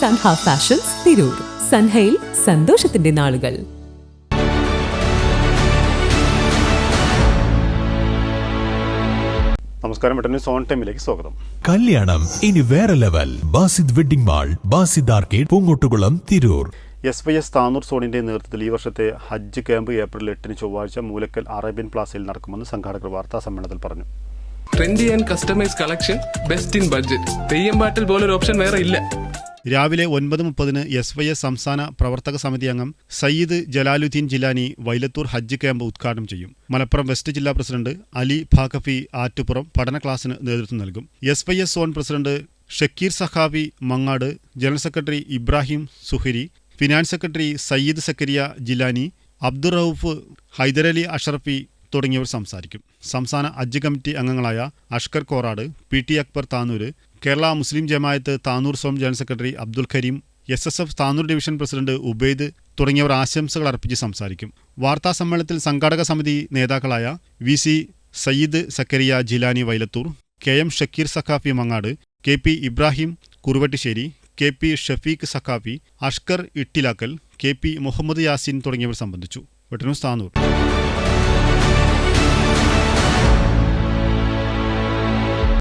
Sanha fashions Tirur. സൻഹയിൽ സന്തോഷത്തിന്റെ നാളുകൾ. നമസ്കാരം, പെട്ടെന്ന് സോൺ ടൈമിലേക്ക് സ്വാഗതം. കല്യാണം ഇനി വേറെ level. Basid wedding mall, Basid arcade, Poongottukulam, Tirur. SYS Tanur സോണിന്റെ നേതൃത്വത്തിൽ ഈ വർഷത്തെ ഹജ്ജ് ക്യാമ്പ് ഏപ്രിൽ 8 ചൊവ്വാഴ്ച മൂലക്കൽ അറേബ്യൻ പ്ലാസയിൽ നടക്കുമെന്ന് സംഘാടകർ വാർത്താ സമ്മേളനത്തിൽ പറഞ്ഞു. Trendy and customise collection, best in budget. Theyyam പാട്ടിൽ പോലൊരു ഓപ്ഷൻ വേറെ ഇല്ല. രാവിലെ 9:30 SYS സംസ്ഥാന പ്രവർത്തക സമിതി അംഗം സയ്യിദ് ജലാലുദ്ദീൻ ജിലാനി വൈലത്തൂർ ഹജ്ജ് ക്യാമ്പ് ഉദ്ഘാടനം ചെയ്യും. മലപ്പുറം വെസ്റ്റ് ജില്ലാ പ്രസിഡന്റ് അലി ഭാഖഫി ആറ്റുപുറം പഠന ക്ലാസിന് നേതൃത്വം നൽകും. SYS zone president Shakir Saquafi Mangad, general secretary Ibrahim Zuhri, finance secretary Sayyid Zakariya Jilani, Abdurauf, Haidarali Ashrafi തുടങ്ങിയവർ സംസാരിക്കും. സംസ്ഥാന ഹജ്ജ് കമ്മിറ്റി അംഗങ്ങളായ Ashkar Korad, PT Akbar Tanur, Kerala Muslim Jamaat Tanur zone general secretary Abdul Karim, SSF Tanur division president Ubaid തുടങ്ങിയവർ ആശംസകൾ അർപ്പിച്ച് സംസാരിക്കും. വാർത്താ സമ്മേളനത്തിൽ സംഘാടക സമിതി നേതാക്കളായ VC Sayyid Zakariya Jilani Vailathur, KM Shakir Saqafi Mangad, KP Ibrahim Kuruvattissery, KP Shafeeq Saqafi, Ashkar Ittilakkal, KP Muhammad Yasin തുടങ്ങിയവർ സംബന്ധിച്ചു. വെട്ടന്യൂസ് താനൂർ.